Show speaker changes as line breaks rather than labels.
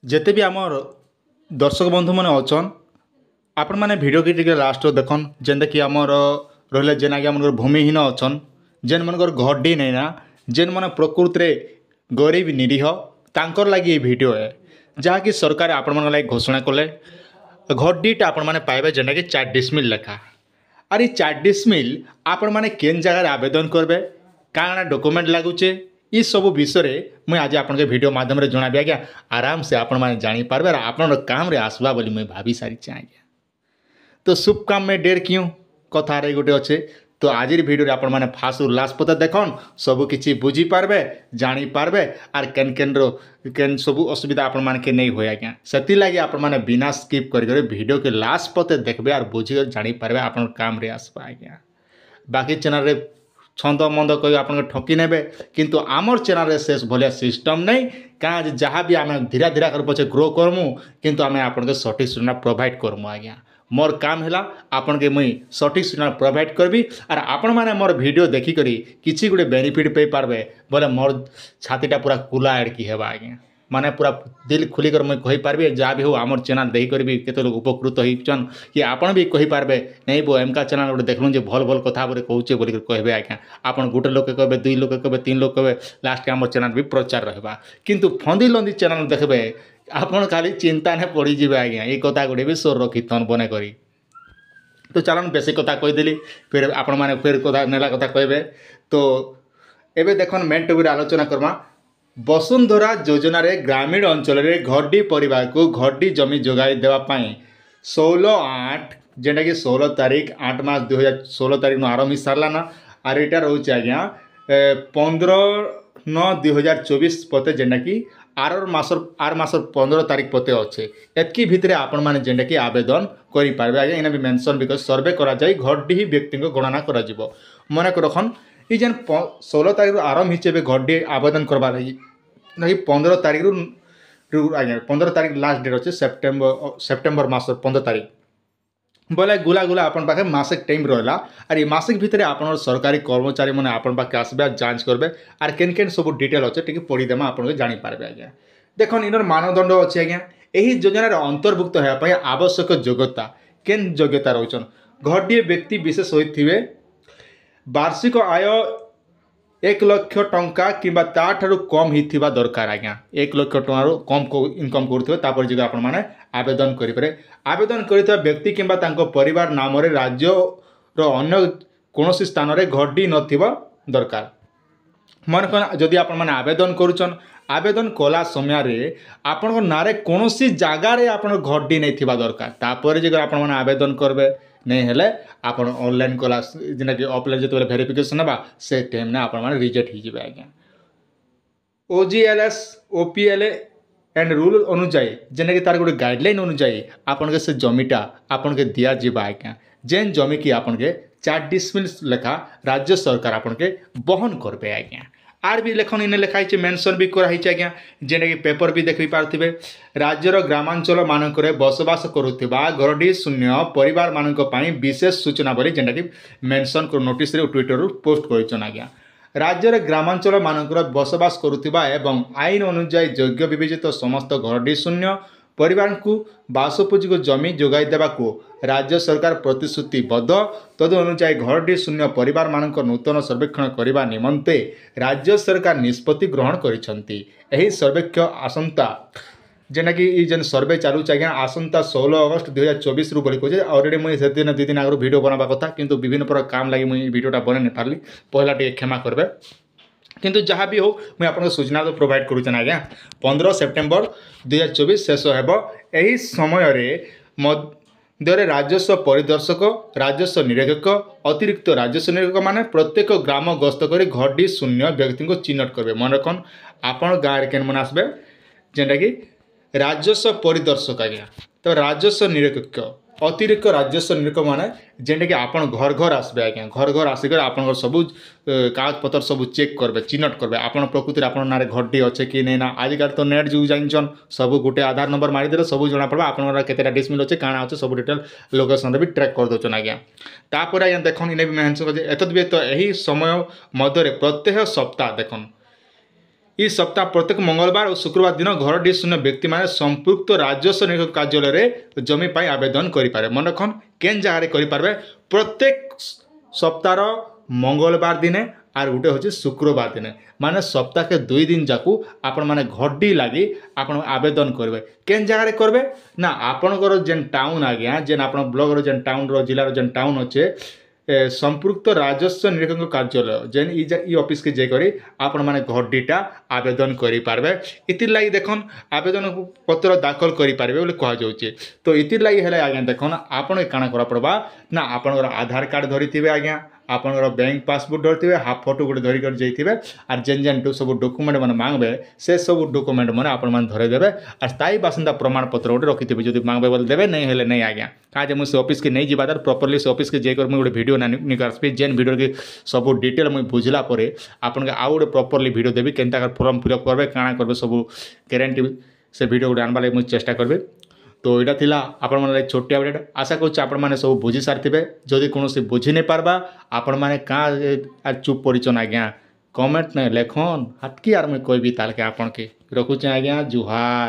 ଯେତେ ବି ଆମର ଦର୍ଶକ ବନ୍ଧୁମାନେ ଅଛନ୍ ଆପଣମାନେ ଭିଡ଼ିଓକେ ଟିକେ ଲାଷ୍ଟ ଦେଖନ୍ ଯେନ୍ତାକି ଆମର ରହିଲେ ଯେନ୍ ଆଜ୍ଞା ମାନଙ୍କର ଭୂମିହୀନ ଅଛନ୍ ଯେନ୍ମାନଙ୍କର ଘରଟି ନାଇଁନା ଯେନ୍ମାନେ ପ୍ରକୃତିରେ ଗରିବ ନିରୀହ ତାଙ୍କର ଲାଗି ଏ ଭିଡ଼ିଓ ଏ ଯାହାକି ସରକାର ଆପଣମାନଙ୍କ ଲାଗି ଘୋଷଣା କଲେ ଘରଟିଟା ଆପଣମାନେ ପାଇବେ ଯେନ୍ଟାକି 4 ଡିସମିଲ୍ ଲେଖା আর এই 4 ডিসমিল ଆପଣମାନେ କେନ୍ ଜାଗାରେ ଆବେଦନ କରିବେ କାଣା ଡକୁମେଣ୍ଟ ଲାଗୁଛେ ଇ ସବୁ ବିଷୟରେ ମୁଇଁ ଆଜି ଆପଣଙ୍କ ଭିଡ଼ିଓ ମାଧ୍ୟମରେ ଜଣାବି ଆଜ୍ଞା ଆରାମସେ ଆପଣମାନେ ଜାଣିପାରିବେ আর ଆପଣଙ୍କ କାମରେ আসবা ବୋଲି ମୁଇଁ ଭାବି ସାରିଛେ ଆଜ୍ଞା তো শুভ কাম মে ডের কিউ কথারে গোটে অছে তো আজির ভিডিওরে আপনার ফার্স্ট লাস্ট পথে দেখুন সবুকিছি বুঝিপারবে জাঁপারবে আর কেন কেন্র কেন সবু অসুবিধা আপনাকে নেই হয়ে আজ্ঞা সেগে আপনার বিনা স্কিপ করি ভিডিওকে লাস্ট পথে দেখবে আর বুঝি জাঁপারবে আপনার কামরে আসবা আজ্ঞা বাকি চ্যানেলে ছন্দ মন্দ কই আপনার ঠকি নেবে কিন্তু আমার চ্যানেলে শেষ ভায়া সিস্টম নেই কাজ যাহা বি আমি ধীরে ধীরে করে পছে গ্রো করমু কিন্তু আমি আপনার সঠিক সূচনা প্রোভাইড করমু আজ্ঞা मोर काम है आपन के मुई सठिक सूचना प्रोवाइड करबी और आपण मैंने मोर वीडियो देखिक किसी गोटे बेनिफिट पे पार्बे बोले मोर छातीटा पूरा कुला एड़की हेबा आज्ञा माने पूरा दिल खुलिकर मुई कही पार्बी जहाँ भी हो आमर चैनल देख करी केत लोग उपकृत होचन कि आपन भी कही पार्बे नहीं बो एमका चैनल गोटे देखलु जे भल भल कथा बोले कहूचे बोल कहबे आज्ञा आपन गोटे लोक कहबे 2 लोक कहबे 3 लोक कहबे लास्ट आमर चैनल भी प्रचार रहबा किंतु फंदी लंदी चैनल देखबे आपन खाली चिंता ने पड़ी जीवे आज्ञा ये कथा गोटे भी सोर रखी तन बने करी तो चलन बेसी कथा कहीदेली फिर आपण मैंने फिर कथा नेला कथा कहबे तो एबे देखन मेन टॉपिक आलोचना करमा वसुंधरा योजना रे ग्रामीण अंचल रे घरडी परिवार को घरडी जमी जोगाई देवा पाई 16/8 जेंटा कि 16 तारीख 8 मार्च 2016 तारीख नो आरंभ सारला ना आर एटा रहउछ आज्ञा 15/9/2024 पते जेंटा कि आर मासर 15 तारीख पते अच्छे एतकी भितर आपण मैंने जेंटा कि आवेदन करि पारबे आज्ञा इना भी मेंशन बिकज सर्वे करा जाय घरडी व्यक्ति को गणना करा जिवो मन को रखन ई जेन 16 तारीख आरंभ हिचे घरडी आवेदन करबा लगी नहीं 15 तारीख आज्ञा 15 तारीख लास्ट डेट अच्छे सेप्टेम्बर मास 15 तारीख बोले गुला गुला अपन पाखे मासिक टाइम रहा और ये मासिक भितर आप सरकारी कर्मचारी मैंने अपन पाखे आसबे जांच करबे और केन केन सब डिटेल अच्छे टी पढ़ीदेमा आप जानीपारे आज्ञा देखो इनर मानदंड अच्छे आज्ञा यही योजन अंतर्भुक्त होगापी आवश्यक योग्यता केन योग्यता रोचन घरडी व्यक्ति विशेष होते वार्षिक आय 1 लाख टंका किंबा ताठारू कम ही दरकार आज्ञा 1 लाख टंका कम को इनकम करुवे जो आपण मैंने आवेदन करें आवेदन कर व्यक्ति किंबा तांको परिवार नाम राज्य अन्य कौन स्थान में घरडी नथिबा दरकार मन जदि आपण मैंने आवेदन करुचन आवेदन कला समय आपण नारे कौन जगार आप घरडी नहीं थिबा दरकार तापर जो आपण मैंने आवेदन करबे नहीं हेले आपण ऑनलाइन कला जेना कि ऑफलाइन जो वेरिफिकेशन हेबा से टाइम ने आपण माने रिजेक्ट हो जिवे आज्ञा OGLS OPLA एंड रूल अनुजाई जेना कि तार गोटे गाइडलाइन अनुजाई आपन के से जमीटा आपन के दिया जीवा आज्ञा जेन जमी की आपन के 4 डिसमिल लेखा राज्य सरकार आपन के बहन करबे आज्ञा आर भी लेखन इने लिखाई मेंशन भी कराई आज्ञा जेना कि पेपर भी देखि पारथिबे राज्यर ग्रामांचल मानकरे बसवास करुथिबा घरडी शून्य परिवार मानक पई विशेष सूचना बोली जेना कि मेंशन को नोटिस रे ट्विटर रू पोस्ट करिछन आज्ञा राज्यर ग्रामांचल मानकर बसवास करुथिबा एवं आईन अनुजाई योग्य विवेचित समस्त घरडी शून्य परिवार को बासोपयोगी जमी जोगाई देवा को राज्य सरकार प्रतिश्रुतिबद्ध तद अनुजाई घरडी शून्य परिवार मानक नूतन सर्वेक्षण करने निमंते राज्य सरकार निष्पत्ति ग्रहण करिसंती एही सर्वेक्षण आसंता जेना कि जेन सर्वे चालू आज्ञा आसंता 16 अगस्त 2024 रु बोली कहे अलरेडी मुझे से दिन 2 दिन आगे वीडियो बनावा कथा किंतु विभिन्न प्रकार काम लगी मुझे वीडियोटा बन नहीं पार्ली पहला टे क्षमा करबे किंतु जहाँ भी हो मुझे आपको सूचना तो प्रोवाइड करुचन आज्ञा 15 सेप्टेम्बर 2024 शेष हेबो एही समय मध्य राजस्व परिदर्शक राजस्व निरीक्षक अतिरिक्त राजस्व निरीक्षक माने प्रत्येक ग्राम गस्त कर घरडी शून्य व्यक्ति को चिन्हट करेंगे मन रखन आपण गाँव केन मन आसबे जेनटा कि राजस्व परिदर्शक आज्ञा तो राजस्व निरीक्षक अतिरिक्त राजस्व निरीक्षक माने जेनटा कि आपन घर घर आसबे आज्ञा घर घर आसिक आपन सब कागज पत्र सब चेक करबे चिन्हट करबे आपन प्रकृति आपन नारे घरडी अच्छे कि नहीं ना आजिकल तो नेट जो जानछन सब गोटे आधार नंबर मारिदेले सब जना पड़बा आपन केतेटा डिसमिल अच्छे काଣା अच्छे सब डिटेल लोकेशन भी ट्रैक कर दोचन आज्ञा तापर आज्ञा देखन इने भी मेंशन कर एतद भी तो यही समय मध्य प्रत्येक सप्ताह देखन ଇ ସପ୍ତାହ ପ୍ରତ୍ୟେକ ମଙ୍ଗଳବାର ଓ ଶୁକ୍ରବାର ଦିନ ଘରଟି ଶୂନ୍ୟ ବ୍ୟକ୍ତିମାନେ ସମ୍ପୃକ୍ତ ରାଜସ୍ୱ ନିରୀକ୍ଷକ କାର୍ଯ୍ୟାଳୟରେ ଜମି ପାଇଁ ଆବେଦନ କରିପାରିବେ। ମନେ ରଖନ୍ କେନ୍ ଜାଗାରେ କରିପାରିବେ? ପ୍ରତ୍ୟେକ ସପ୍ତାହର ମଙ୍ଗଳବାର ଦିନେ আর গোটে হচ্ছে শুক্রবার দিনে, মানে সপ্তাহে 2 দিন যাকু আপন মানে ঘরটি লাগি আপন আবেদন করবে। কেন জায়গায় করবে না আপনার যেন টাউন আজ্ঞা যেন আপনার ব্লকর যেন টাউনর জেলার যেন টাউন হচ্ছে সম্পৃক্ত রাজস্ব নিরীক্ষক কার্যালয় যেন ই অফিসকে যাইকরি আপন মানে ঘরটিটা আবেদন করিপারবে। ইতির লাগি দেখুন আবেদন পত্র দাখল করিপারবে বলে কুহযাচ্ছে। তো ইতির লাগি হলে আজ্ঞা দেখুন আপন কাଣା করা পড়বা না আপনার আধার কার্ড ধরিথিবে আজ্ঞা, আপনার ব্যাঙ্ক পাসবুক ধরিথিবে, হাফ ফটো গোটে ধরিকি যাইথিবে, আর যেন যেন সব ডকুমেন্ট মানে মাংবে সে সব ডকুমেন্ট মানে আপন মানে ধরেদেবে। আর স্থায়ী বাসিন্দা প্রমাণপত্র গোটে রখিথিবে, যদি মাংবে বলে দেবে, নেই হলে নেই আজ্ঞা। কাজে মুই সে অফিসকে নেই যা তার প্রপরলি সে অফিসকে যাইকর মুই গোটে ভিডিও নিকে আসবি যেন ভিডিওকে সব ডিটেল মুই বুঝলা পরে আপনাকে আউ গোটে প্রপরলি ভিডিও দেবি কেনতা ফর্ম ফিলअप করবে কাଣା করবে সবু গ্যারেন্টি সে ভিডিও গোটে আনবার মুই চেষ্টা করবে। তো এটা লা আপন মানে ছোট্ট আপডেট। আশা করছি আপন মানে সব বুঝি সারিথিবে। যদি কোনোসি বুঝি নাই পারবা আপন মানে কাঁ আর চুপ পড়িছন আজ্ঞা কমেন্ট নে লেখন হাতকি আর মুই কইবি তালকে আপনকে। রখুছে আজ্ঞা, জুহার।